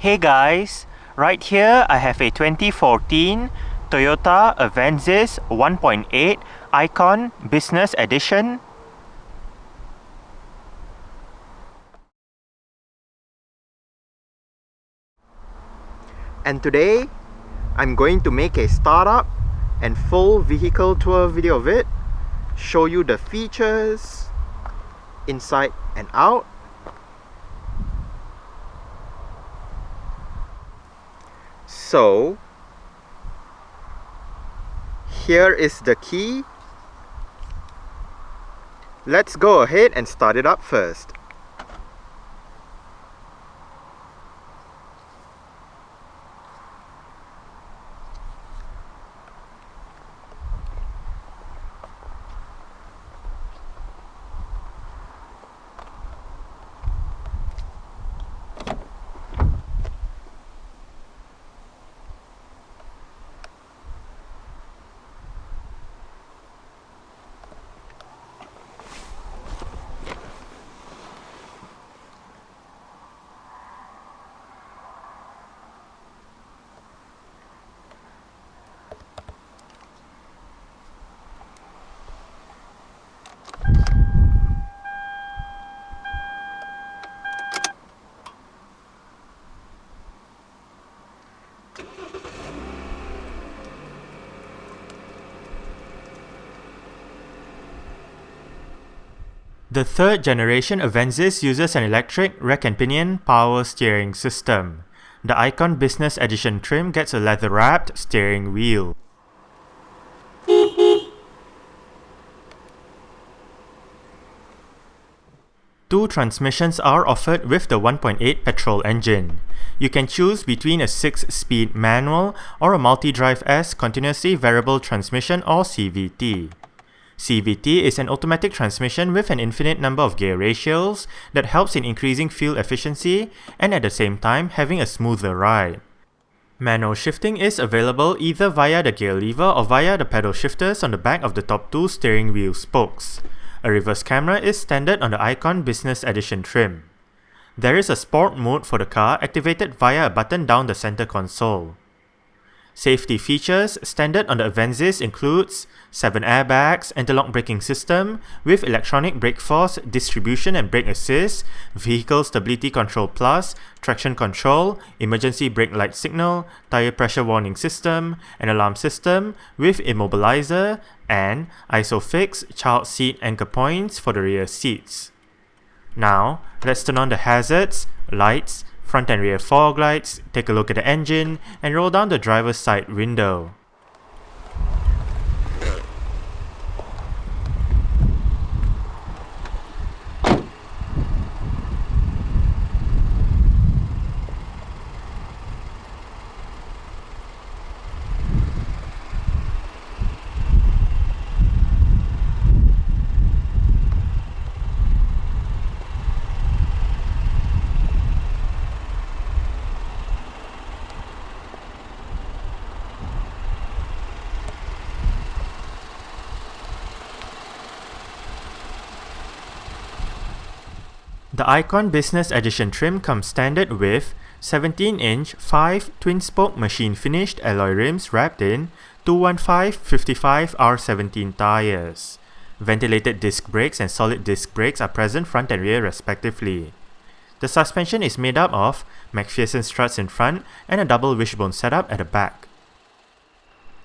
Hey guys, right here I have a 2014 Toyota Avensis 1.8 Icon Business Edition. And today I'm going to make a startup and full vehicle tour video of it, show you the features inside and out. So here is the key. Let's go ahead and start it up first. The third generation Avensis uses an electric rack and pinion power steering system. The Icon Business Edition trim gets a leather-wrapped steering wheel. Two transmissions are offered with the 1.8 petrol engine. You can choose between a 6-speed manual or a Multidrive S continuously variable transmission or CVT. CVT is an automatic transmission with an infinite number of gear ratios that helps in increasing fuel efficiency and at the same time having a smoother ride. Manual shifting is available either via the gear lever or via the pedal shifters on the back of the top two steering wheel spokes. A reverse camera is standard on the Icon Business Edition trim. There is a sport mode for the car activated via a button down the center console. Safety features standard on the Avensis includes 7 airbags, anti-lock braking system with electronic brake force distribution and brake assist, vehicle stability control plus, traction control, emergency brake light signal, tire pressure warning system, an alarm system with immobilizer, and ISOFIX child seat anchor points for the rear seats. Now, let's turn on the hazards, lights, front and rear fog lights, take a look at the engine, and roll down the driver's side window. The Icon Business Edition trim comes standard with 17-inch 5 twin-spoke machine-finished alloy rims wrapped in 215/55 R17 tires. Ventilated disc brakes and solid disc brakes are present front and rear respectively. The suspension is made up of McPherson struts in front and a double wishbone setup at the back.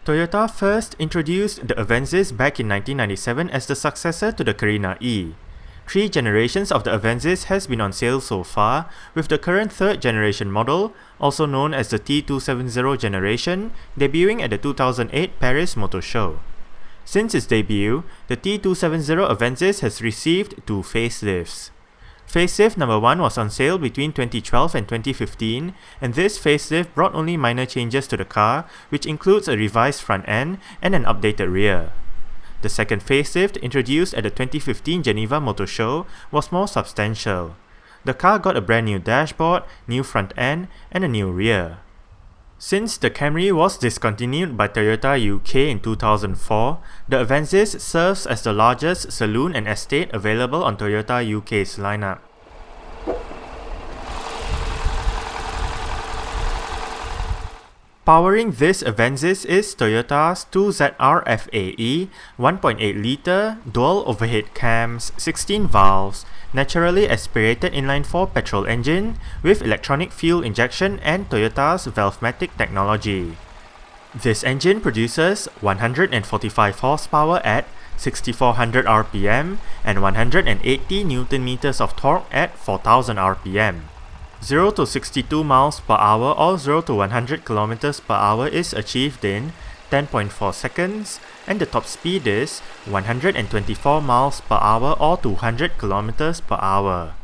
Toyota first introduced the Avensis back in 1997 as the successor to the Carina E. 3 generations of the Avensis has been on sale so far, with the current 3rd generation model, also known as the T270 generation, debuting at the 2008 Paris Motor Show. Since its debut, the T270 Avensis has received 2 facelifts. Facelift number 1 was on sale between 2012 and 2015, and this facelift brought only minor changes to the car, which includes a revised front end and an updated rear. The second facelift, introduced at the 2015 Geneva Motor Show, was more substantial. The car got a brand new dashboard, new front end, and a new rear. Since the Camry was discontinued by Toyota UK in 2004, the Avensis serves as the largest saloon and estate available on Toyota UK's lineup. Powering this Avensis is Toyota's 2ZR-FAE 1.8 litre dual overhead cams, 16 valves, naturally aspirated inline-4 petrol engine with electronic fuel injection and Toyota's Valvematic technology. This engine produces 145 horsepower at 6400 rpm and 180 Nm of torque at 4000 rpm. 0 to 62 miles per hour or 0 to 100 km per hour is achieved in 10.4 seconds, and the top speed is 124 miles per hour or 200 km per hour.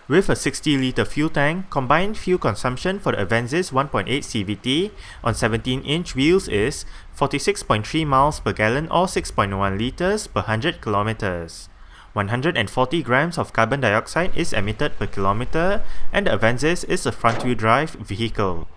With a 60-litre fuel tank, combined fuel consumption for the Avensis 1.8 CVT on 17-inch wheels is 46.3 miles per gallon or 6.1 litres per 100 kilometers. 140 grams of carbon dioxide is emitted per kilometer, and the Avensis is a front-wheel drive vehicle.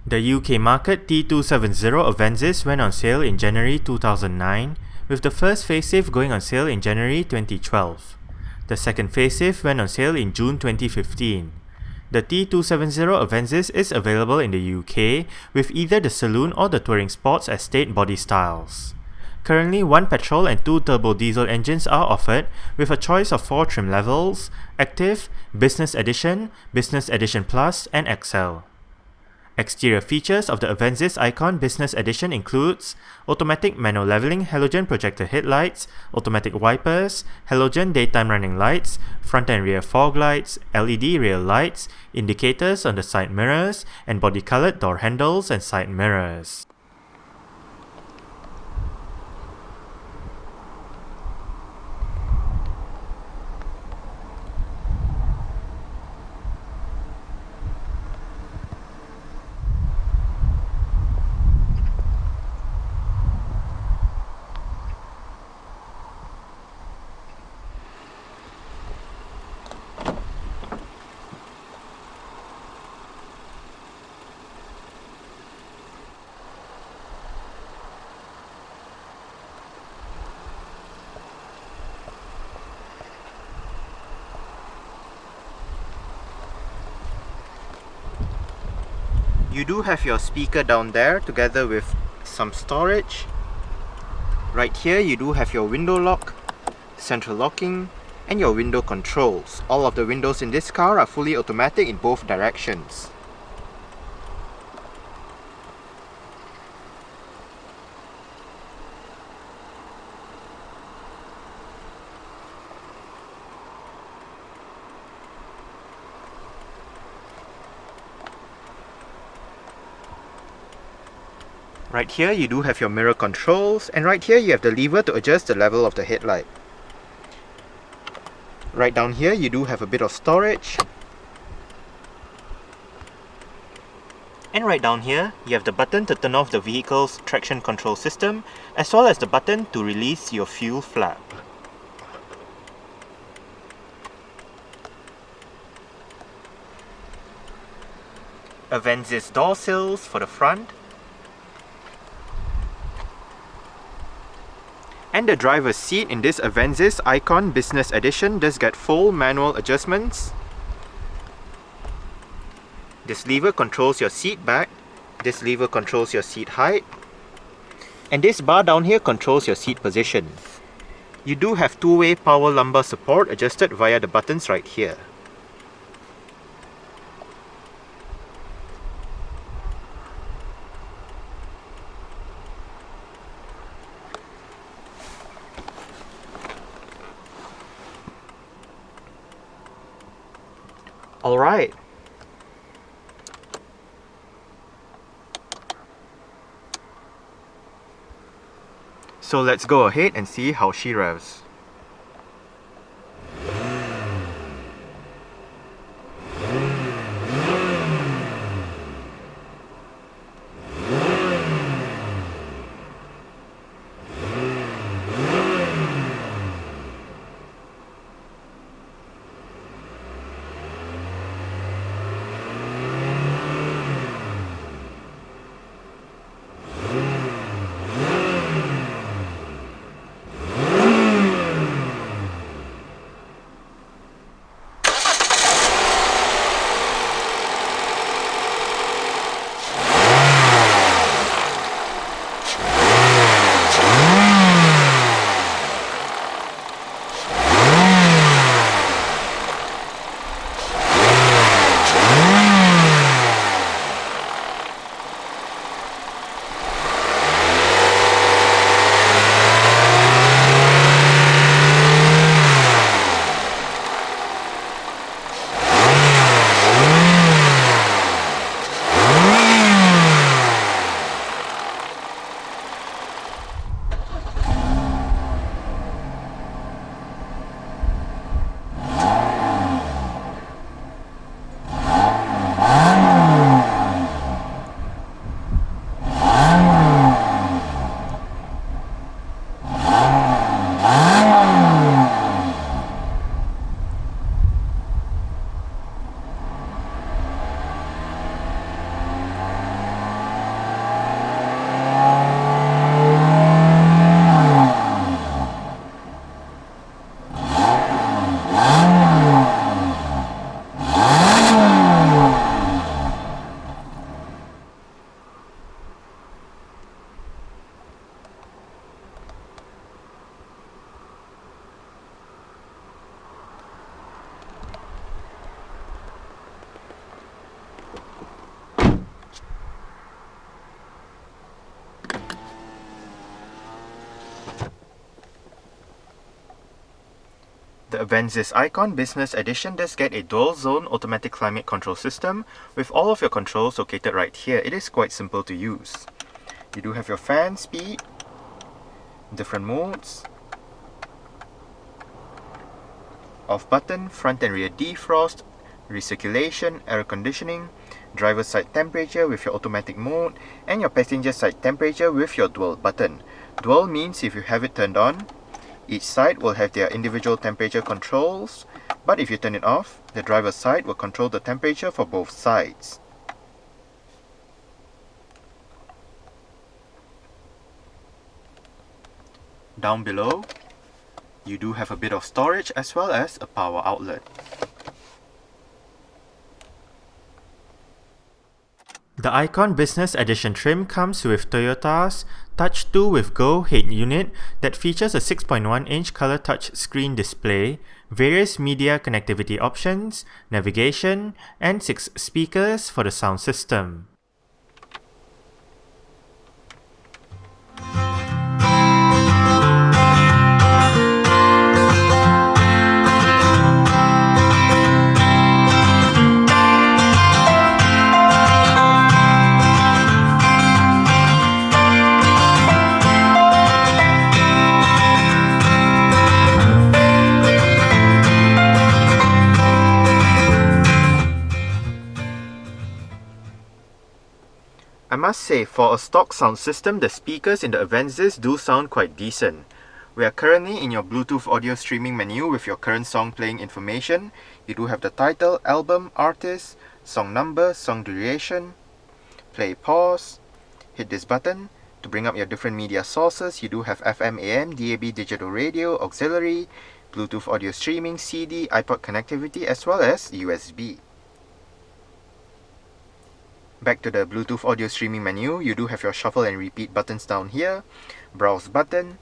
The UK market T270 Avensis went on sale in January 2009, with the first facelift going on sale in January 2012. The second facelift went on sale in June 2015. The T270 Avensis is available in the UK with either the saloon or the touring sports estate body styles. Currently, 1 petrol and 2 turbo diesel engines are offered with a choice of 4 trim levels: Active, Business Edition Plus, and XL. Exterior features of the Avensis Icon Business Edition includes automatic manual leveling halogen projector headlights, automatic wipers, halogen daytime running lights, front and rear fog lights, LED rear lights, indicators on the side mirrors, and body-colored door handles and side mirrors. You do have your speaker down there together with some storage. Right here you do have your window lock, central locking, and your window controls. All of the windows in this car are fully automatic in both directions. Right here you do have your mirror controls, and right here you have the lever to adjust the level of the headlight. Right down here you do have a bit of storage. And right down here you have the button to turn off the vehicle's traction control system, as well as the button to release your fuel flap. Avensis door sills for the front. And the driver's seat in this Avensis Icon Business Edition does get full manual adjustments. This lever controls your seat back, this lever controls your seat height, and this bar down here controls your seat position. You do have two-way power lumbar support adjusted via the buttons right here. Alright. So let's go ahead and see how she revs. The Avensis Icon Business Edition does get a dual-zone automatic climate control system with all of your controls located right here. It is quite simple to use. You do have your fan speed, different modes, off button, front and rear defrost, recirculation, air conditioning, driver's side temperature with your automatic mode, and your passenger side temperature with your dual button. Dual means if you have it turned on, each side will have their individual temperature controls, but if you turn it off, the driver's side will control the temperature for both sides. Down below, you do have a bit of storage as well as a power outlet. The Icon Business Edition trim comes with Toyota's Touch 2 with Go head unit that features a 6.1-inch color touch screen display, various media connectivity options, navigation, and 6 speakers for the sound system. I must say, for a stock sound system, the speakers in the Avensis do sound quite decent. We are currently in your Bluetooth audio streaming menu with your current song playing information. You do have the title, album, artist, song number, song duration, play pause, hit this button. To bring up your different media sources, you do have FM, AM, DAB digital radio, auxiliary, Bluetooth audio streaming, CD, iPod connectivity, as well as USB. Back to the Bluetooth audio streaming menu, you do have your shuffle and repeat buttons down here. Browse button.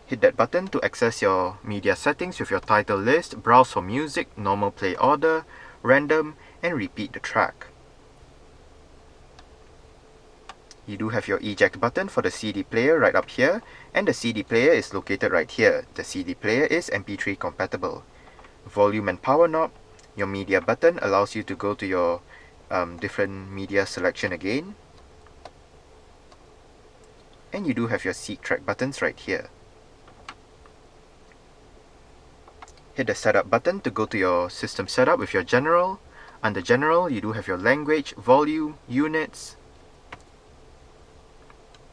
Hit that button to access your media settings with your title list, browse for music, normal play order, random, and repeat the track. You do have your eject button for the CD player right up here, and the CD player is located right here. The CD player is MP3 compatible. Volume and power knob. Your media button allows you to go to your different media selection again, and you do have your seek track buttons right here. Hit the setup button to go to your system setup with your general. Under general, you do have your language, volume, units.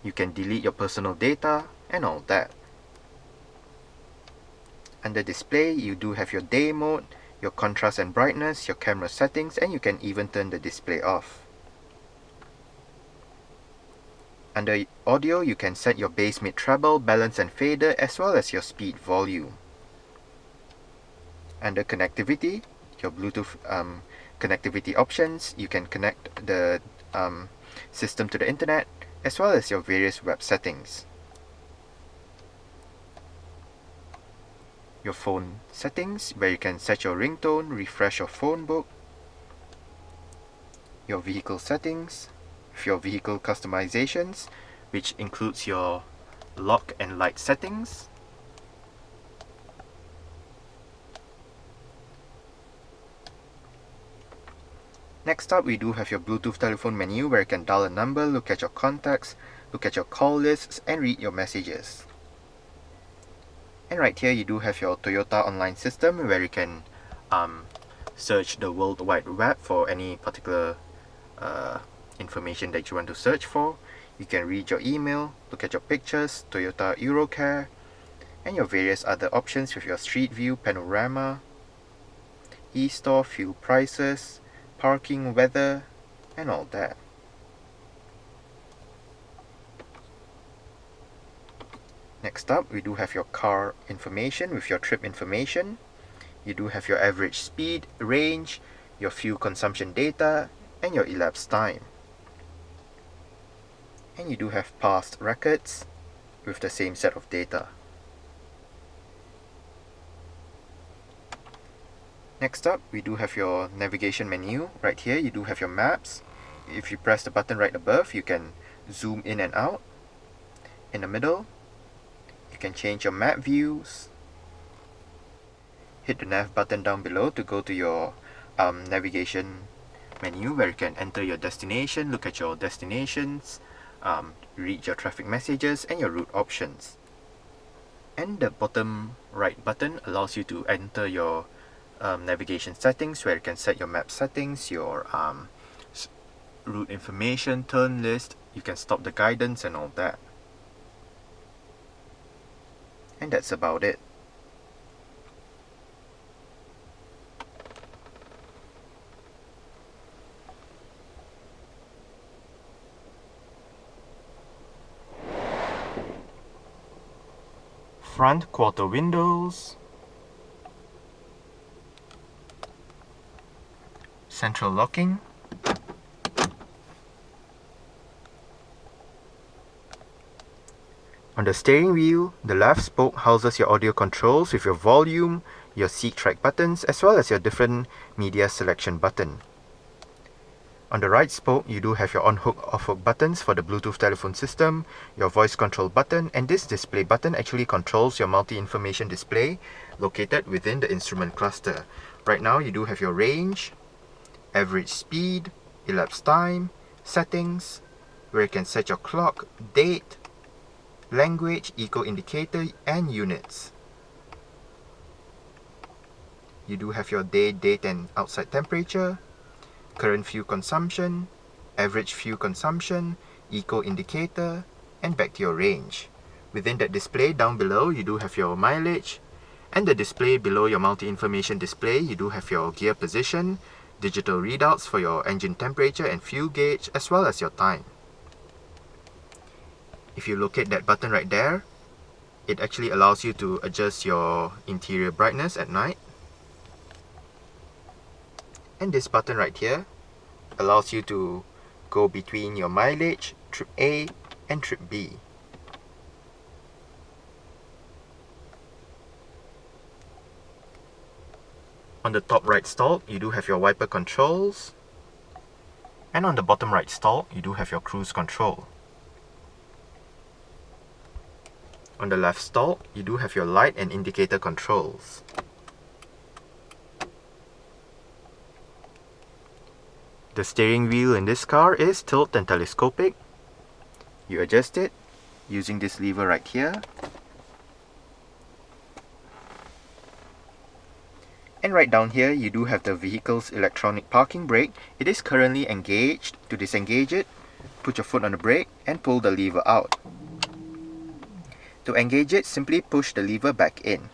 You can delete your personal data and all that. Under display, you do have your day mode, your contrast and brightness, your camera settings, and you can even turn the display off. Under audio, you can set your bass, mid, treble, balance and fader, as well as your speed, volume. Under connectivity, your Bluetooth connectivity options, you can connect the system to the internet, as well as your various web settings. Your phone settings, where you can set your ringtone, refresh your phone book. Your vehicle settings, with your vehicle customizations, which includes your lock and light settings. Next up, we do have your Bluetooth telephone menu, where you can dial a number, look at your contacts, look at your call lists, and read your messages. And right here, you do have your Toyota online system, where you can search the World Wide Web for any particular information that you want to search for. You can read your email, look at your pictures, Toyota Eurocare, and your various other options with your Street View, Panorama, e-store, fuel prices, parking, weather, and all that. Next up, we do have your car information with your trip information. You do have your average speed, range, your fuel consumption data, and your elapsed time. And you do have past records with the same set of data. Next up, we do have your navigation menu. Right here, you do have your maps. If you press the button right above, you can zoom in and out. In the middle, you can change your map views. hit the nav button down below to go to your navigation menu, where you can enter your destination, look at your destinations, read your traffic messages and your route options. And the bottom right button allows you to enter your navigation settings, where you can set your map settings, your route information, turn list, you can stop the guidance and all that. And that's about it. Front quarter windows, central locking, on the steering wheel, the left spoke houses your audio controls with your volume, your seat track buttons, as well as your different media selection button. On the right spoke, you do have your on-hook, off-hook buttons for the Bluetooth telephone system, your voice control button, and this display button actually controls your multi-information display located within the instrument cluster. Right now, you do have your range, average speed, elapsed time, settings, where you can set your clock, date, language, eco indicator, and units. You do have your day, date, and outside temperature, current fuel consumption, average fuel consumption, eco indicator, and back to your range. Within that display down below, you do have your mileage, and the display below your multi-information display, you do have your gear position, digital readouts for your engine temperature and fuel gauge, as well as your time. If you locate that button right there, it actually allows you to adjust your interior brightness at night. And this button right here allows you to go between your mileage, trip A and trip B. On the top right stalk, you do have your wiper controls. And on the bottom right stalk, you do have your cruise control. On the left stalk, you do have your light and indicator controls. The steering wheel in this car is tilt and telescopic. You adjust it using this lever right here. And right down here, you do have the vehicle's electronic parking brake. It is currently engaged. To disengage it, put your foot on the brake and pull the lever out. To engage it, simply push the lever back in.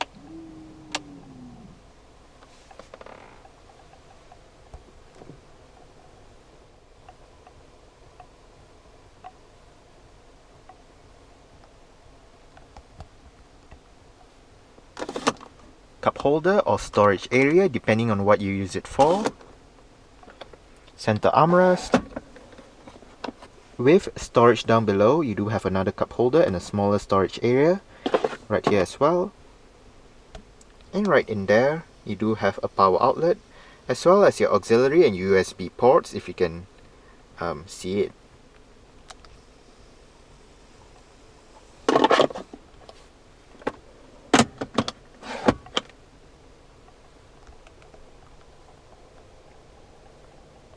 Cup holder or storage area, depending on what you use it for. Center armrest. With storage down below, you do have another cup holder and a smaller storage area right here as well. And right in there, you do have a power outlet, as well as your auxiliary and USB ports, if you can see it.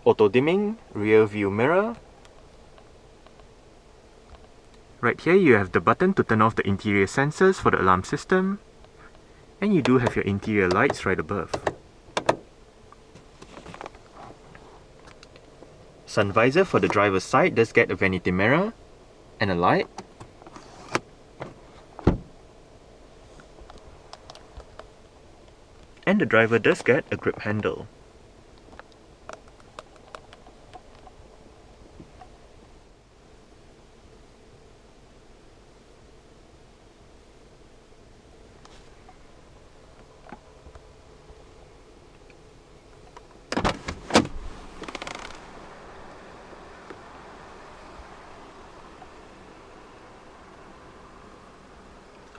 Auto dimming, rear view mirror. Right here you have the button to turn off the interior sensors for the alarm system. And you do have your interior lights right above. Sun visor for the driver's side does get a vanity mirror and a light. And the driver does get a grip handle.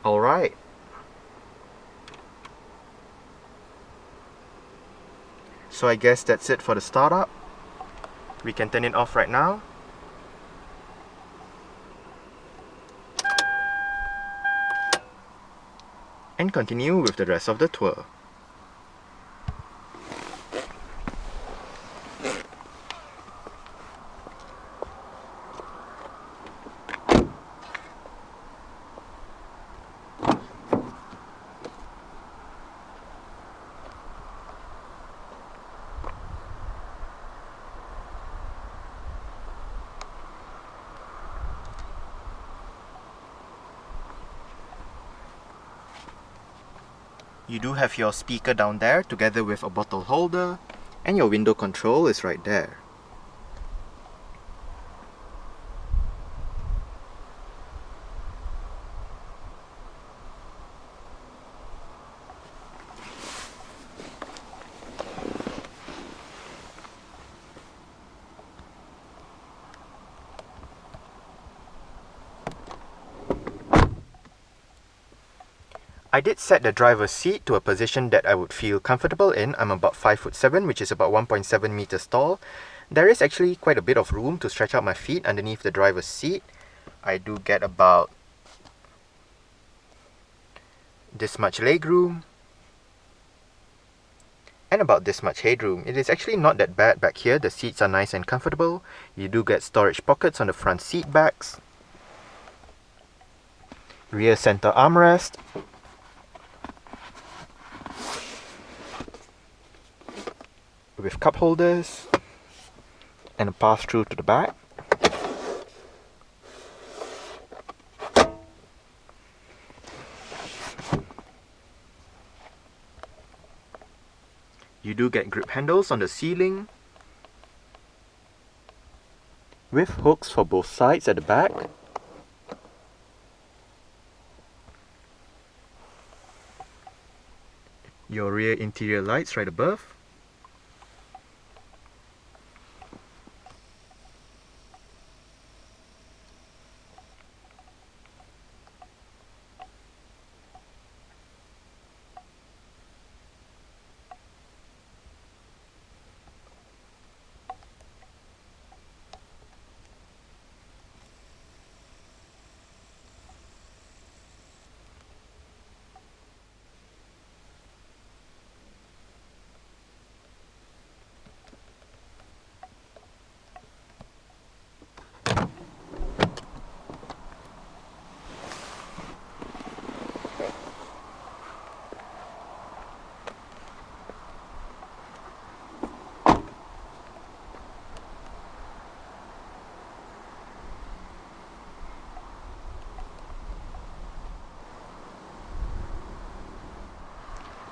Alright. So I guess that's it for the startup. We can turn it off right now. And continue with the rest of the tour. You do have your speaker down there together with a bottle holder, and your window control is right there. I did set the driver's seat to a position that I would feel comfortable in. I'm about 5'7", which is about 1.7 meters tall. There is actually quite a bit of room to stretch out my feet underneath the driver's seat. I do get about this much leg room and about this much headroom. It is actually not that bad back here. The seats are nice and comfortable. You do get storage pockets on the front seat backs, rear center armrest, with cup holders and a pass-through to the back. You do get grip handles on the ceiling with hooks for both sides at the back. Your rear interior lights right above.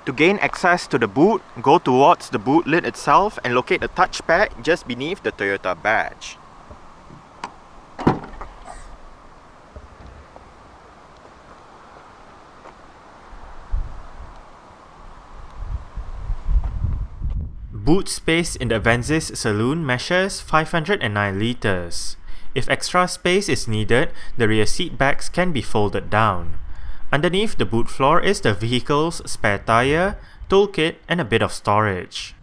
To gain access to the boot, go towards the boot lid itself and locate the touchpad just beneath the Toyota badge. Boot space in the Avensis saloon measures 509 litres. If extra space is needed, the rear seat backs can be folded down. Underneath the boot floor is the vehicle's spare tyre, toolkit and a bit of storage.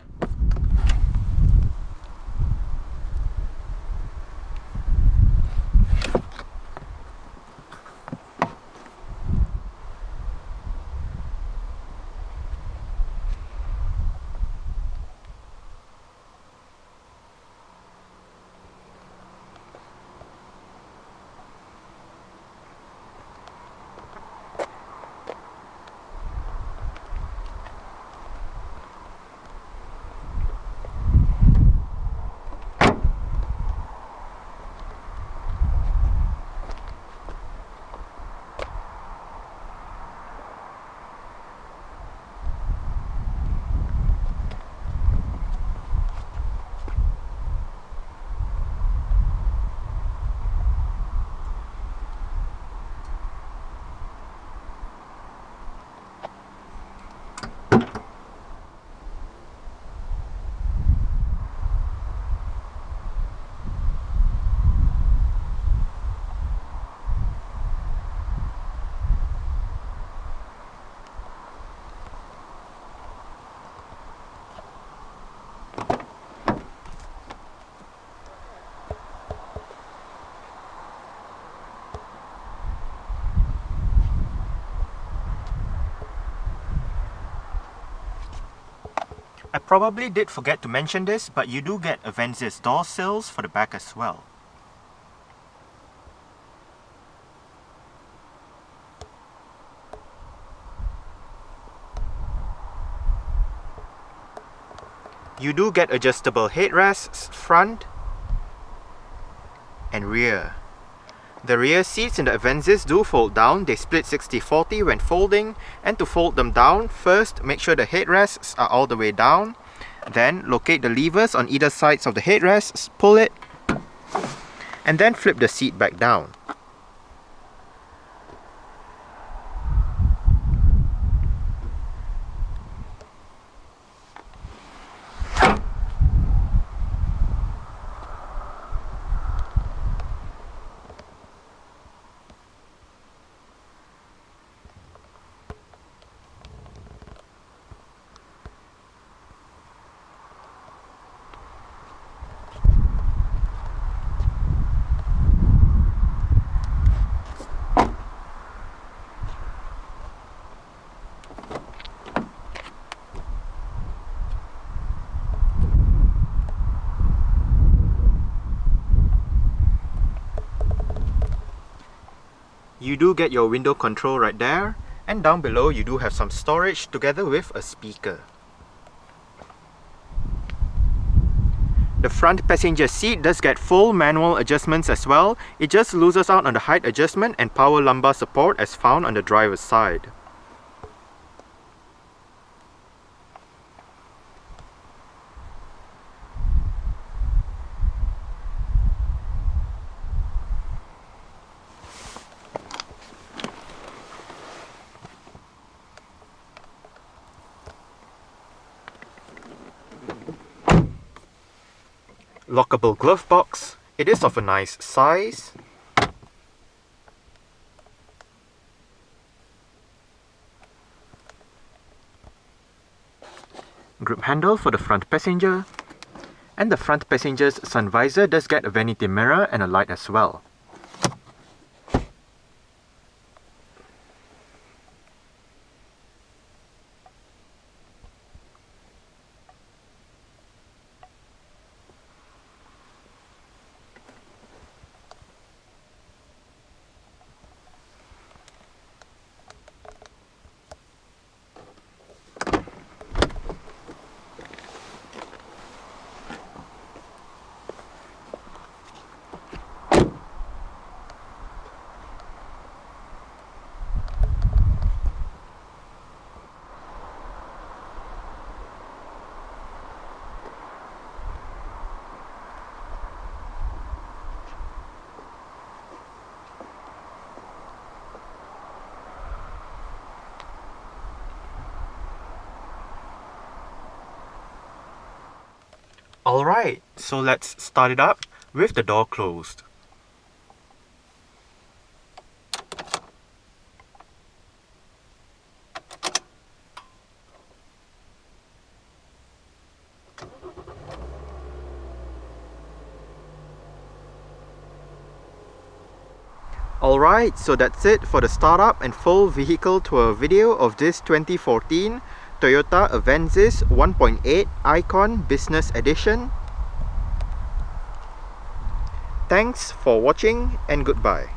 I probably did forget to mention this, but you do get Avensis door sills for the back as well. You do get adjustable headrests front and rear. The rear seats in the Avensis do fold down. They split 60-40 when folding, and to fold them down, first make sure the headrests are all the way down. Then locate the levers on either sides of the headrests, pull it, and then flip the seat back down. You do get your window control right there, and down below you do have some storage together with a speaker. The front passenger seat does get full manual adjustments as well. It just loses out on the height adjustment and power lumbar support as found on the driver's side. Lockable glove box. It is of a nice size. Grip handle for the front passenger. And the front passenger's sun visor does get a vanity mirror and a light as well. Alright, so let's start it up with the door closed. Alright, so that's it for the startup and full vehicle tour video of this 2014 Toyota Avensis 1.8 Icon Business Edition. Thanks for watching and goodbye.